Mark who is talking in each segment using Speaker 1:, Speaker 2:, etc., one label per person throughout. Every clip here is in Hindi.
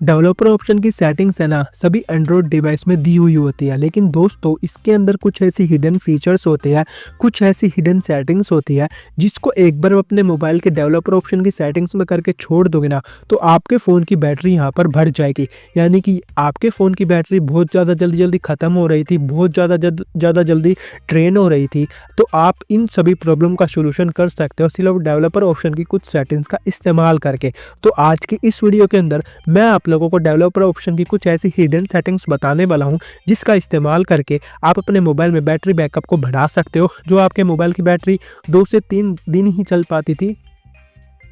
Speaker 1: डेवलपर ऑप्शन की सेटिंग्स है ना सभी एंड्रॉयड डिवाइस में दी हुई होती है, लेकिन दोस्तों इसके अंदर कुछ ऐसी हिडन फीचर्स होते हैं, कुछ ऐसी हिडन सेटिंग्स होती है जिसको एक बार अपने मोबाइल के डेवलपर ऑप्शन की सेटिंग्स में करके छोड़ दोगे ना तो आपके फ़ोन की बैटरी यहाँ पर भर जाएगी। यानी कि आपके फ़ोन की बैटरी बहुत ज़्यादा जल्दी ख़त्म हो रही थी, बहुत ज़्यादा जल्दी ड्रेन हो रही थी, तो आप इन सभी प्रॉब्लम का सोल्यूशन कर सकते हो सिर्फ डेवलपर ऑप्शन की कुछ सेटिंग्स का इस्तेमाल करके। तो आज की इस वीडियो के अंदर मैं आप लोगों को डेवलपर ऑप्शन की कुछ ऐसी हिडन सेटिंग्स बताने वाला हूं जिसका इस्तेमाल करके आप अपने मोबाइल में बैटरी बैकअप को बढ़ा सकते हो। जो आपके मोबाइल की बैटरी 2 से 3 दिन ही चल पाती थी,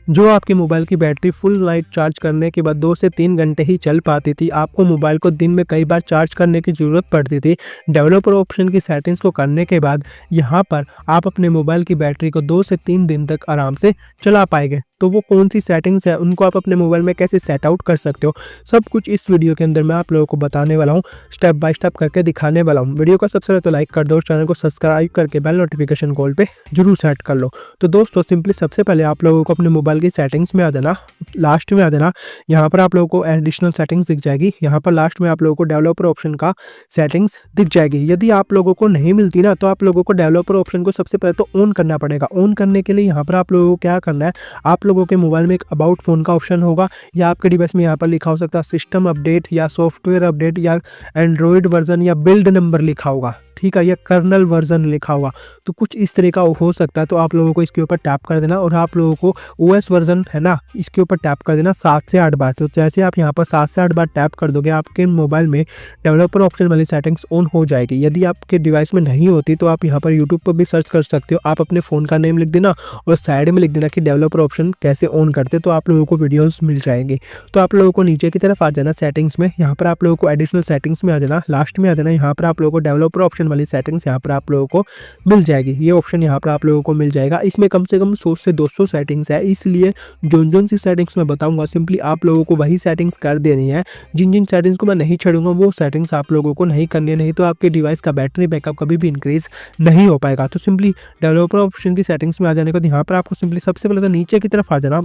Speaker 1: जो आपके मोबाइल की बैटरी फुल नाइट चार्ज करने के बाद 2 से 3 घंटे ही चल पाती थी, आपको मोबाइल को दिन में कई बार चार्ज करने की ज़रूरत पड़ती थी। डेवलपर ऑप्शन की सेटिंग्स को करने के बाद यहाँ पर आप अपने मोबाइल की बैटरी को 2 से 3 दिन तक आराम से चला पाएंगे। तो वो कौन सी सेटिंग्स है, उनको आप अपने मोबाइल में कैसे सेट आउट कर सकते हो, सब कुछ इस वीडियो के अंदर मैं आप लोगों को बताने वाला हूँ, स्टेप बाय स्टेप करके दिखाने वाला हूँ। वीडियो को सबसे पहले तो लाइक कर दो, चैनल को सब्सक्राइब करके बेल नोटिफिकेशन कॉल पे जरूर सेट कर लो। तो दोस्तों सिंपली सबसे पहले आप लोगों को अपने मोबाइल की सेटिंग्स में आ जाना, लास्ट में आ जाना। यहाँ पर आप लोगों को एडिशनल सेटिंग्स दिख जाएगी, यहाँ पर लास्ट में आप लोगों को डेवलपर ऑप्शन का सेटिंग्स दिख जाएगी। यदि आप लोगों को नहीं मिलती ना तो आप लोगों को डेवलपर ऑप्शन को सबसे पहले तो ऑन करना पड़ेगा। ऑन करने के लिए यहाँ पर आप लोगों को क्या करना है, आप लोगों के मोबाइल में एक अबाउट फ़ोन का ऑप्शन होगा, या आपके डिवाइस में यहाँ पर लिखा हो सकता है सिस्टम अपडेट या सॉफ्टवेयर अपडेट या एंड्रॉयड वर्जन या बिल्ड नंबर लिखा होगा, ठीक है, या कर्नल वर्जन लिखा होगा, तो कुछ इस तरह का हो सकता है। तो आप लोगों को इसके ऊपर टैप कर देना और आप लोगों को ओएस वर्जन है ना इसके ऊपर टैप कर देना 7 से 8 बार। तो जैसे आप यहाँ पर 7 से 8 बार टैप कर दोगे आपके मोबाइल में डेवलपर ऑप्शन वाली सेटिंग्स ऑन हो जाएगी। यदि आपके डिवाइस में नहीं होती तो आप यहाँ पर यूट्यूब पर भी सर्च कर सकते हो, आप अपने फ़ोन का नेम लिख देना और साइड में लिख देना कि डेवलपर ऑप्शन कैसे ऑन करते, तो आप लोगों को वीडियोज़ मिल जाएंगे। तो आप लोगों को नीचे की तरफ आ जाना सेटिंग्स में, यहाँ पर आप लोगों को एडिशनल सेटिंग्स में आ जाना, लास्ट में आ जाना, यहाँ पर आप लोगों को डेवलपर ऑप्शन वाली सेटिंग्स यहाँ पर आप लोगों को मिल जाएगी। ये ऑप्शन यहाँ पर आप लोगों को मिल जाएगा। इसमें कम से कम 100 से 200 सेटिंग्स है, इसलिए जोन सी सेटिंग्स मैं बताऊंगा सिंपली आप लोगों को वही सेटिंग्स कर देनी है। जिन सेटिंग्स को मैं नहीं छोड़ूंगा वो सेटिंग्स आप लोगों को नहीं करनी है, नहीं तो आपके डिवाइस का बैटरी बैकअप कभी भी इंक्रीज नहीं हो पाएगा। तो सिंपली डेवलपर ऑप्शन की सेटिंग्स में आ जाने के बाद यहाँ पर आपको सिंपली सबसे पहले तो नीचे की तरफ आ जाना।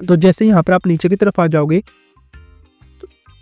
Speaker 1: तो जैसे यहाँ पर आप नीचे की तरफ आ जाओगे,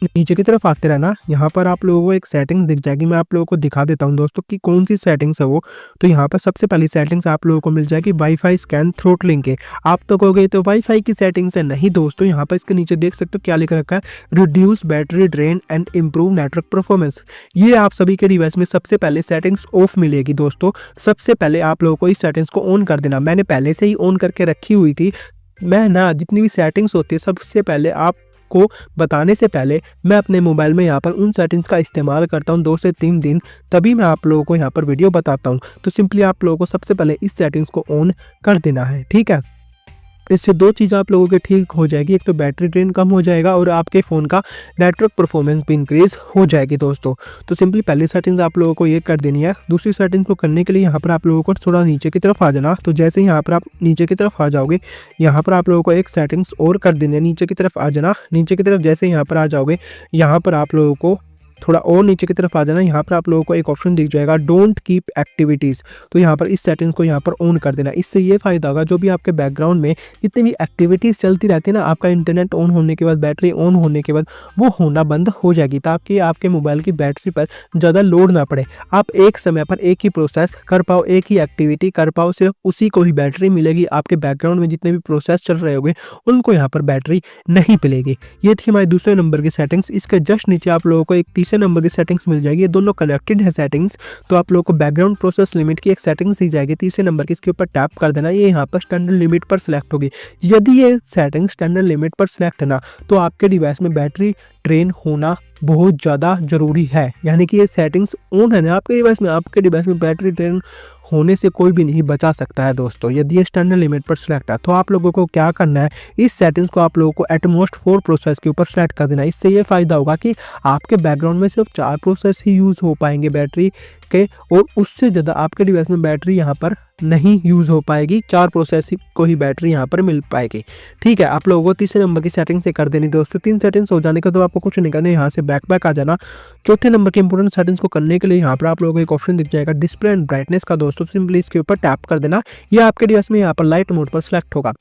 Speaker 1: नीचे की तरफ आते रहना, यहाँ पर आप लोगों को एक सेटिंग दिख जाएगी। मैं आप लोगों को दिखा देता हूँ दोस्तों कि कौन सी सेटिंग्स है वो। तो यहाँ पर सबसे पहली सेटिंग्स आप लोगों को मिल जाएगी वाईफाई स्कैन थ्रोटलिंग के। आप तो कहोगे तो वाईफाई की सेटिंग्स है, नहीं दोस्तों, यहाँ पर इसके नीचे देख सकते हो क्या लिख रखा है, reduce battery drain and improve network performance. ये आप सभी के डिवाइस में सबसे पहले सेटिंग्स ऑफ मिलेगी दोस्तों। सबसे पहले आप लोगों को इस सेटिंग्स को ऑन कर देना, मैंने पहले से ही ऑन करके रखी हुई थी। मैं ना जितनी भी सेटिंग्स होती है सबसे पहले आप को बताने से पहले मैं अपने मोबाइल में यहाँ पर उन सेटिंग्स का इस्तेमाल करता हूँ 2 से 3 दिन, तभी मैं आप लोगों को यहाँ पर वीडियो बताता हूँ। तो सिंपली आप लोगों को सबसे पहले इस सेटिंग्स को ऑन कर देना है, ठीक है। इससे 2 चीज़ आप लोगों के ठीक हो जाएगी, एक तो बैटरी ड्रेन कम हो जाएगा और आपके फ़ोन का नेटवर्क परफॉर्मेंस भी इंक्रीज़ हो जाएगी दोस्तों। तो सिंपली पहली सेटिंग्स आप लोगों को ये कर देनी है। दूसरी सेटिंग्स को करने के लिए यहाँ पर आप लोगों को थोड़ा नीचे की तरफ आ जाना। तो जैसे यहाँ पर आप नीचे की तरफ आ जाओगे, यहाँ पर आप लोगों को एक सेटिंग्स और कर देनी है, नीचे की तरफ आ जाना। नीचे की तरफ जैसे यहाँ पर आ जाओगे, यहाँ पर आप लोगों को थोड़ा और नीचे की तरफ आ जाना। यहाँ पर आप लोगों को एक ऑप्शन दिख जाएगा डोंट कीप एक्टिविटीज़। तो यहाँ पर इस सेटिंग्स को यहाँ पर ऑन कर देना। इससे ये फ़ायदा होगा, जो भी आपके बैकग्राउंड में जितनी भी एक्टिविटीज़ चलती रहती है ना, आपका इंटरनेट ऑन होने के बाद, बैटरी ऑन होने के बाद वो होना बंद हो जाएगी, ताकि आपके मोबाइल की बैटरी पर ज़्यादा लोड ना पड़े। आप एक समय पर एक ही प्रोसेस कर पाओ, एक ही एक्टिविटी कर पाओ, सिर्फ उसी को ही बैटरी मिलेगी। आपके बैकग्राउंड में जितने भी प्रोसेस चल रहे होंगे उनको यहाँ पर बैटरी नहीं मिलेगी। ये थी हमारी दूसरे नंबर की सेटिंग्स। इसके जस्ट नीचे आप लोगों को एक तीसरे नंबर की सेटिंग्स मिल जाएगी। ये दोनों कनेक्टेड है सेटिंग्स। तो आप लोगों को बैकग्राउंड प्रोसेस लिमिट की एक सेटिंग्स दी जाएगी तीसरे नंबर की, इसके ऊपर टैप कर देना। ये यहाँ पर स्टैंडर्ड लिमिट पर सिलेक्ट होगी। यदि ये सेटिंग स्टैंडर्ड लिमिट पर सिलेक्ट है ना, तो आपके डिवाइस में बैटरी ड्रेन होना बहुत ज़्यादा ज़रूरी है। यानी कि ये सेटिंग्स ऑन है ना आपके डिवाइस में, आपके डिवाइस में बैटरी ड्रेन होने से कोई भी नहीं बचा सकता है दोस्तों, यदि ये स्टैंडर्ड लिमिट पर सिलेक्ट है। तो आप लोगों को क्या करना है, इस सेटिंग्स को आप लोगों को एटमोस्ट 4 प्रोसेस के ऊपर सेलेक्ट कर देना है। इससे ये फ़ायदा होगा कि आपके बैकग्राउंड में सिर्फ 4 प्रोसेस ही यूज़ हो पाएंगे बैटरी के, और उससे ज़्यादा आपके डिवाइस में बैटरी यहाँ पर नहीं यूज़ हो पाएगी। 4 प्रोसेस को ही बैटरी यहाँ पर मिल पाएगी, ठीक है। आप लोगों को तीसरे नंबर की सेटिंग से कर देनी दोस्तों। 3 सेटिंग्स हो जाने का तो आपको कुछ नहीं करना, यहाँ से बैक आ जाना। चौथे नंबर के इंपॉर्टेंट सेटिंग्स को करने के लिए यहाँ पर आप लोगों को एक ऑप्शन दिख जाएगा डिस्प्ले एंड ब्राइटनेस का दोस्तों। सिंपली इसके ऊपर टैप कर देना। ये आपके डिवाइस में यहाँ पर लाइट मोड पर सिलेक्ट होगा।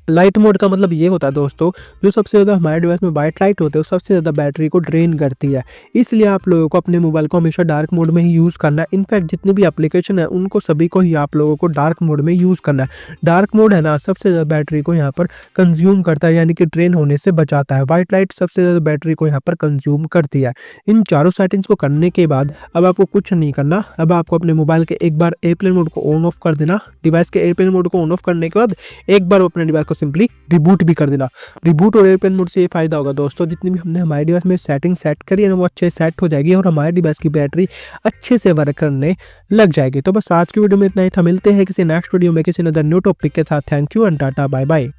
Speaker 1: लाइट मोड का मतलब ये होता है दोस्तों, जो सबसे ज़्यादा हमारे डिवाइस में वाइट लाइट होते हैं, वो सबसे ज़्यादा बैटरी को ड्रेन करती है। इसलिए आप लोगों को अपने मोबाइल को हमेशा डार्क मोड में ही यूज़ करना है। इनफैक्ट जितनी भी एप्लीकेशन है उनको सभी को ही आप लोगों को डार्क मोड में यूज़ करना है। डार्क मोड है ना, सबसे ज़्यादा बैटरी को यहाँ पर कंज्यूम करता है, यानी कि ड्रेन होने से बचाता है। वाइट लाइट सबसे ज़्यादा बैटरी को यहाँ पर कंज्यूम करती है। इन चारों सेटिंग्स को करने के बाद अब आपको कुछ नहीं करना। अब आपको अपने मोबाइल के एक बार एयरप्लेन मोड को ऑन ऑफ कर देना। डिवाइस के एयरप्लेन मोड को ऑन ऑफ करने के बाद एक बार अपने डिवाइस को सिंपली रिबूट भी कर देना। रिबूट और एयरप्लेन मोड से ये फायदा होगा दोस्तों, जितनी भी हमने हमारे डिवाइस में सेटिंग सेट करी है ना, वो अच्छे से सेट हो जाएगी और हमारे डिवाइस की बैटरी अच्छे से वर्क करने लग जाएगी। तो बस आज की वीडियो में इतना ही था। मिलते हैं किसी नेक्स्ट वीडियो में किसी अदर न्यू टॉपिक के साथ। Thank you and tata bye bye.